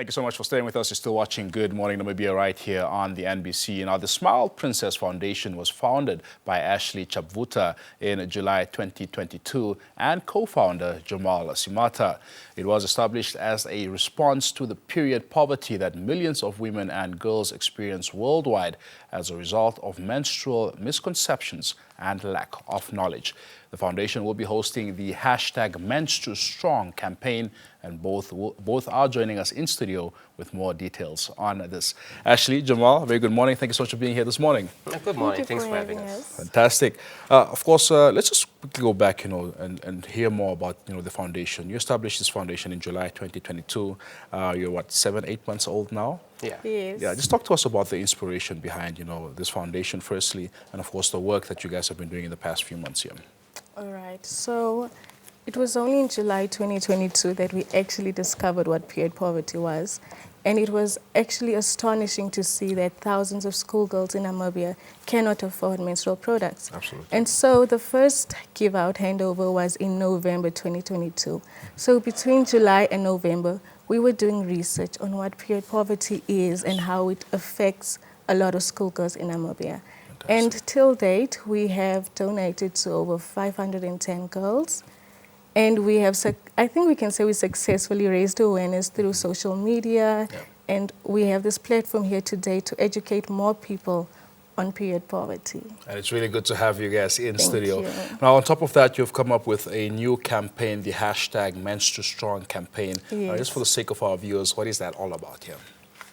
Thank you so much for staying with us. You're still watching Good Morning Namibia right here on the NBC. Now, the Smile Princess Foundation was founded by Ashleigh Chabvuta in July 2022 and co-founder Jamal Simata. It was established as a response to the period poverty that millions of women and girls experience worldwide as a result of menstrual misconceptions and lack of knowledge. The foundation will be hosting the #MenstruStrong campaign, and both are joining us in studio with more details on this. Ashleigh, Jamal, very good morning. Thank you so much for being here this morning. Good morning. Thanks for having us. Fantastic. Of course, let's just quickly go back, and hear more about, the foundation. You established this foundation in July 2022. You're what, 7, 8 months old now? Yeah. Yes. Yeah, just talk to us about the inspiration behind, this foundation firstly, and of course the work that you guys have been doing in the past few months here. All right. So it was only in July 2022 that we actually discovered what period poverty was. And it was actually astonishing to see that thousands of schoolgirls in Namibia cannot afford menstrual products. Absolutely. And so the first give-out handover was in November 2022. So between July and November, we were doing research on what period poverty is and how it affects a lot of schoolgirls in Namibia. And till date, we have donated to over 510 girls. And we have, I think we can say we successfully raised awareness through social media. Yeah. And we have this platform here today to educate more people on period poverty. And it's really good to have you guys in Thank studio. you. Now, on top of that, you've come up with a new campaign, the #MenstruStrong campaign. Yes. Just for the sake of our viewers, what is that all about here?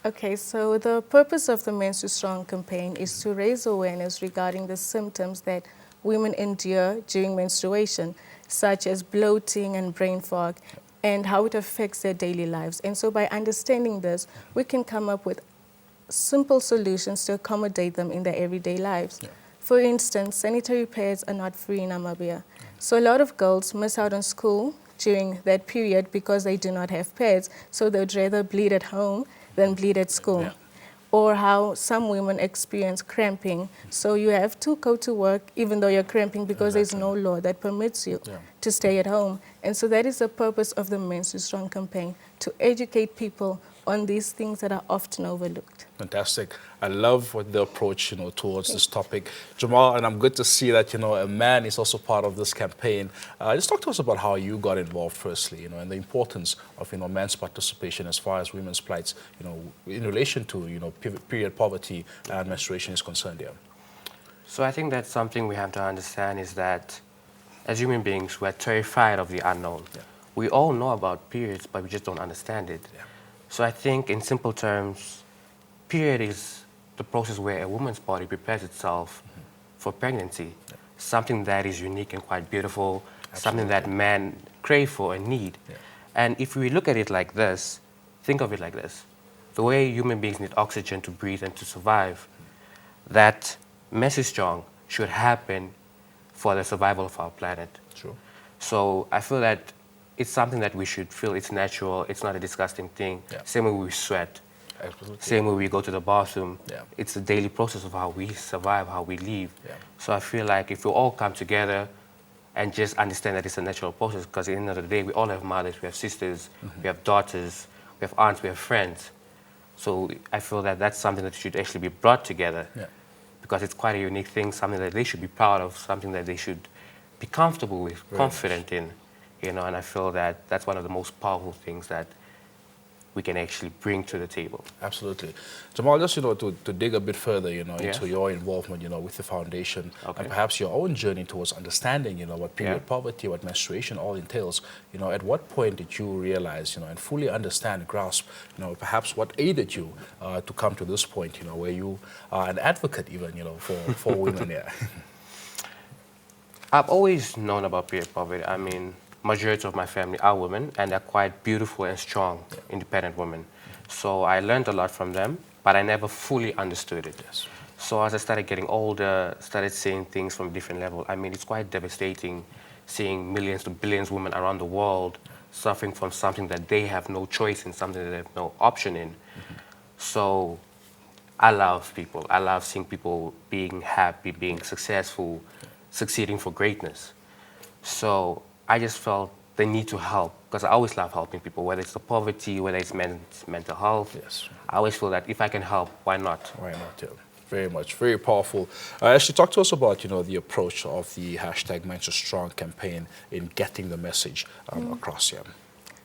Okay, so the purpose of the menstruation campaign is to raise awareness regarding the symptoms that women endure during menstruation, such as bloating and brain fog, and how it affects their daily lives. And so by understanding this, we can come up with simple solutions to accommodate them in their everyday lives. Yeah. For instance, sanitary pads are not free in Namibia. So a lot of girls miss out on school during that period because they do not have pads, so they'd rather bleed at home than bleed at school. Yeah. Or how some women experience cramping. So you have to go to work even though you're cramping because there's no law that permits you to stay at home. And so that is the purpose of the menstruation campaign, to educate people on these things that are often overlooked. Fantastic. I love what the approach, towards this topic. Jamal, and I'm good to see that, a man is also part of this campaign. Just talk to us about how you got involved firstly, and the importance of, men's participation as far as women's plights, in relation to, period poverty and menstruation is concerned here. So I think that's something we have to understand is that as human beings, we're terrified of the unknown. Yeah. We all know about periods, but we just don't understand it. Yeah. So I think in simple terms, period is the process where a woman's body prepares itself for pregnancy, something that is unique and quite beautiful, something that men crave for and need. Yeah. And if we look at it like this, think of it like this. The way human beings need oxygen to breathe and to survive, that menstruation should happen for the survival of our planet. True. So I feel that it's something that we should feel it's natural, it's not a disgusting thing. Yeah. Same way we sweat. Absolutely. Same way we go to the bathroom. Yeah. It's a daily process of how we survive, how we live. Yeah. So I feel like if we all come together and just understand that it's a natural process, because at the end of the day, we all have mothers, we have sisters, we have daughters, we have aunts, we have friends. So I feel that that's something that should actually be brought together, because it's quite a unique thing, something that they should be proud of, something that they should be comfortable with, confident in. And I feel that that's one of the most powerful things that we can actually bring to the table. Absolutely. Jamal, just, to dig a bit further, into Yes. your involvement, with the foundation, Okay. and perhaps your own journey towards understanding, what period poverty, what menstruation all entails, at what point did you realize, and fully understand, grasp, perhaps what aided you to come to this point, where you are an advocate even, for women here? I've always known about period poverty. I mean, majority of my family are women, and they're quite beautiful and strong, independent women. So I learned a lot from them, but I never fully understood it. Yes. So as I started getting older, started seeing things from a different level, I mean, it's quite devastating seeing millions to billions of women around the world suffering from something that they have no choice in, something that they have no option in. So I love people. I love seeing people being happy, being successful, succeeding for greatness. So I just felt the need to help, because I always love helping people, whether it's the poverty, whether it's mental health. Yes. I always feel that if I can help, why not? Why not? Yeah. Very much, very powerful. Actually, talk to us about, the approach of the hashtag Menstrual Strong campaign in getting the message across here.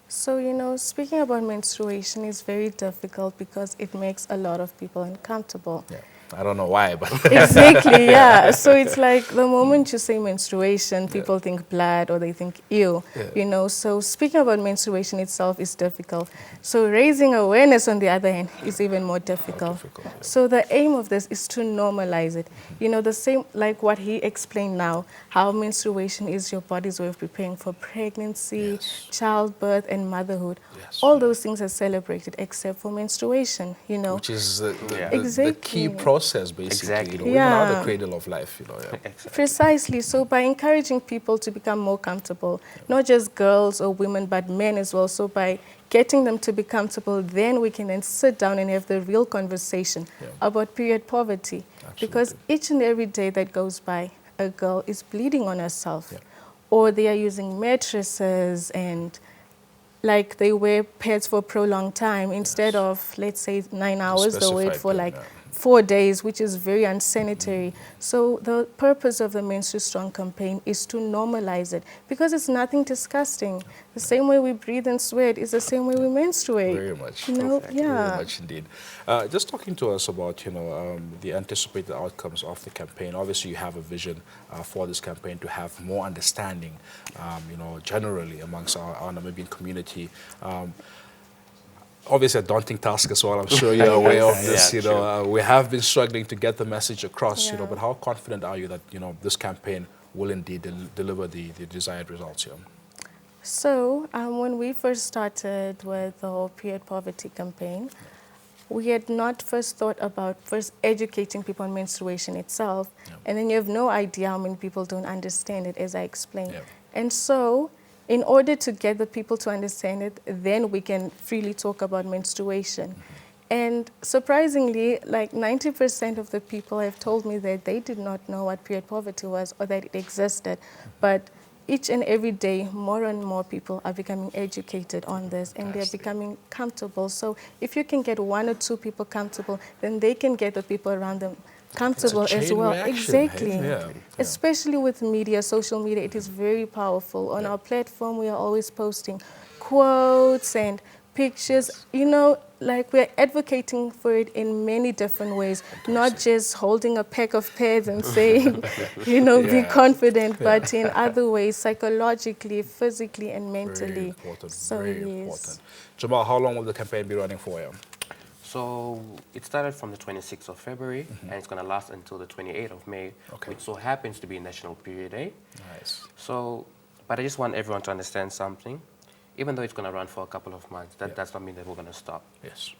So, speaking about menstruation is very difficult because it makes a lot of people uncomfortable. Yeah. I don't know why, but Exactly, yeah. So it's like the moment you say menstruation, people think blood or they think ew, So speaking about menstruation itself is difficult. So raising awareness, on the other hand, is even more difficult. So the aim of this is to normalize it. The same like what he explained now, how menstruation is your body's way of preparing for pregnancy, childbirth, and motherhood. All those things are celebrated except for menstruation, Which is the Exactly. key process, basically. Exactly. Even out the cradle of life, Exactly. Precisely. So by encouraging people to become more comfortable, not just girls or women, but men as well. So by getting them to be comfortable, then we can then sit down and have the real conversation about period poverty. Because each and every day that goes by, a girl is bleeding on herself. Or they are using mattresses and like they wear pads for a prolonged time instead of, let's say, 9 hours, they'll wait for 4 days, which is very unsanitary. So the purpose of the Menstrual Strong campaign is to normalize it because it's nothing disgusting. The same way we breathe and sweat is the same way we menstruate. Very much. Very much indeed. Just talking to us about, the anticipated outcomes of the campaign. Obviously, you have a vision for this campaign to have more understanding, generally amongst our Namibian community. Obviously a daunting task as well. I'm sure you're aware of this. We have been struggling to get the message across. But how confident are you that this campaign will indeed deliver the desired results here? So when we first started with the whole period poverty campaign, we had not first thought about first educating people on menstruation itself, and then you have no idea how many people don't understand it, as I explained. And so, in order to get the people to understand it, then we can freely talk about menstruation. And surprisingly, like 90% of the people have told me that they did not know what period poverty was or that it existed. But each and every day, more and more people are becoming educated on this and they're becoming comfortable. So if you can get 1 or 2 people comfortable, then they can get the people around them comfortable as well. Exactly. Especially with media, social media, it is very powerful. On our platform, we are always posting quotes and pictures, like we're advocating for it in many different ways, not just holding a pack of pads and saying, be confident, but in other ways, psychologically, physically, and mentally. Very important, so, very important. Jamal, how long will the campaign be running for you? So it started from the 26th of February, and it's going to last until the 28th of May, which so happens to be National Period Day. Nice. So, but I just want everyone to understand something. Even though it's going to run for a couple of months, that does not mean that we're going to stop.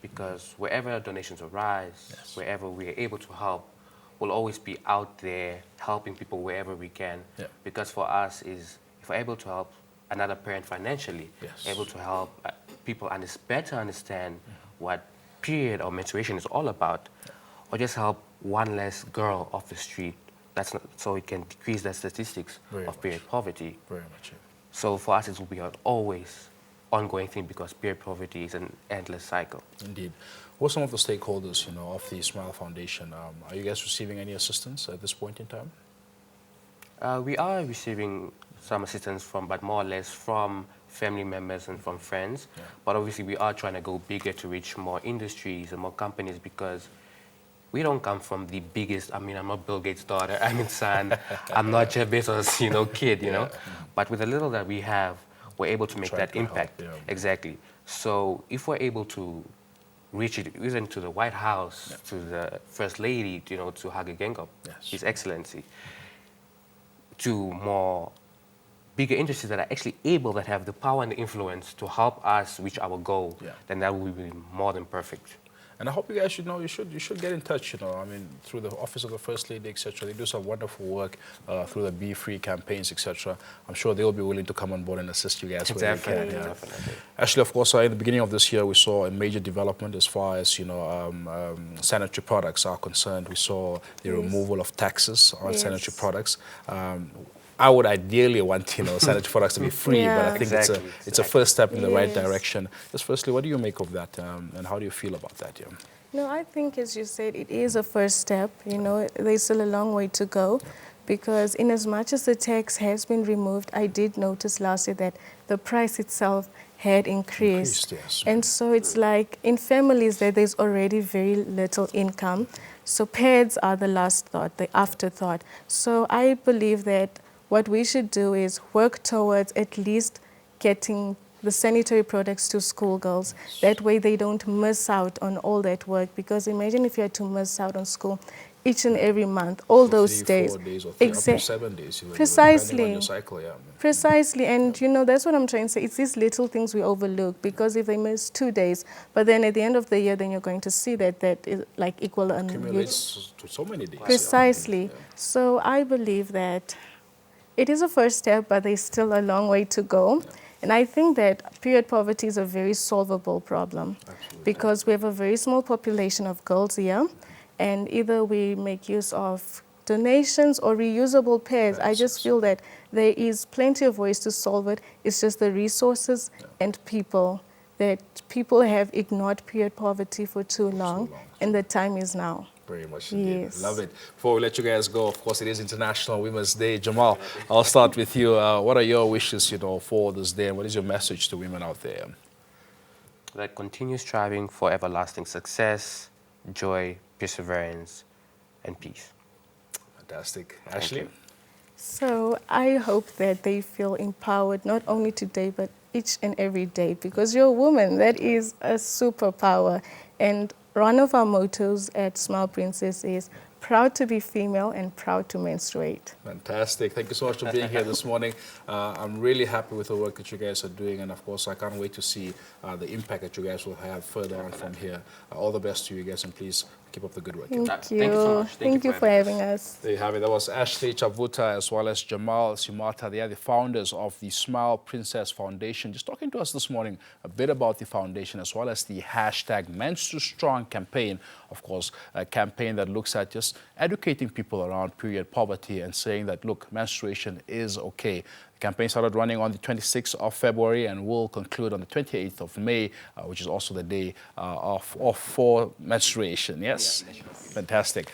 Because wherever donations arise, wherever we are able to help, we'll always be out there helping people wherever we can. Because for us is, if we're able to help another parent financially, able to help people better understand what period or menstruation is all about, or just help one less girl off the street, so it can decrease the statistics of period poverty. Very much. So for us, it will be an always ongoing thing because period poverty is an endless cycle. Indeed. Who are some of the stakeholders, of the Smile Foundation? Are you guys receiving any assistance at this point in time? We are receiving some assistance but more or less from family members and from friends. But obviously, we are trying to go bigger to reach more industries and more companies because we don't come from the biggest. I mean, I'm not Bill Gates' daughter. I'm his son. I'm not Jeff Bezos', kid. But with the little that we have, we're able to make that impact. Exactly. So if we're able to reach it, even to the White House, to the First Lady, to Hage Geingob, His Excellency, to more bigger industries that are actually able, that have the power and the influence to help us reach our goal, then that will be more than perfect. And I hope you guys should know, you should get in touch, I mean, through the Office of the First Lady, etc. They do some wonderful work through the Be Free campaigns, etc. I'm sure they'll be willing to come on board and assist you guys where they can. Definitely. Actually, of course, in the beginning of this year, we saw a major development as far as, sanitary products are concerned. We saw the removal of taxes on sanitary products. I would ideally want, sanitary products to be free, but I Yeah. think Exactly. it's a first step in the right Yes. direction. Just firstly, what do you make of that, and how do you feel about that? Yeah? No, I think, as you said, it is a first step. There's still a long way to go, because in as much as the tax has been removed, I did notice last year that the price itself had increased. Yes. And so it's like in families that there's already very little income, so pads are the last thought, the afterthought. So I believe that what we should do is work towards at least getting the sanitary products to schoolgirls. That way they don't miss out on all that work, because imagine if you had to miss out on school each and every month, all those 3, days. 4 days or up to 7 days, depending on Precisely. your cycle. Yeah. Precisely, and that's what I'm trying to say. It's these little things we overlook, because if they miss 2 days, but then at the end of the year, then you're going to see that is like equal on Accumulates to so many days. Precisely. Yeah. So I believe that it is a first step, but there's still a long way to go. And I think that period poverty is a very solvable problem. Absolutely. Because we have a very small population of girls here, and either we make use of donations or reusable pads. I just feel that there is plenty of ways to solve it. It's just the resources and people, that people have ignored period poverty for too long, and the time is now. Very much indeed. Yes. Love it. Before we let you guys go, of course, it is International Women's Day. Jamal, I'll start with you. What are your wishes, for this day, and what is your message to women out there? That continue striving for everlasting success, joy, perseverance, and peace. Fantastic. Ashleigh? So I hope that they feel empowered, not only today, but each and every day, because you're a woman. That is a superpower. And one of our mottos at Smile Princess is proud to be female and proud to menstruate. Fantastic. Thank you so much for being here this morning. I'm really happy with the work that you guys are doing, and of course, I can't wait to see the impact that you guys will have further on from here. All the best to you guys, and please keep up the good work. Thank you. Thank you so much. Thank you for having us. There you have it. That was Ashleigh Chabvuta as well as Jamal Simata. They are the founders of the Smile Princess Foundation. Just talking to us this morning a bit about the foundation as well as the hashtag Menstrual Strong campaign. Of course, a campaign that looks at just educating people around period poverty and saying that, look, menstruation is okay. The campaign started running on the 26th of February and will conclude on the 28th of May, which is also the day for menstruation. Yes? Yeah, fantastic.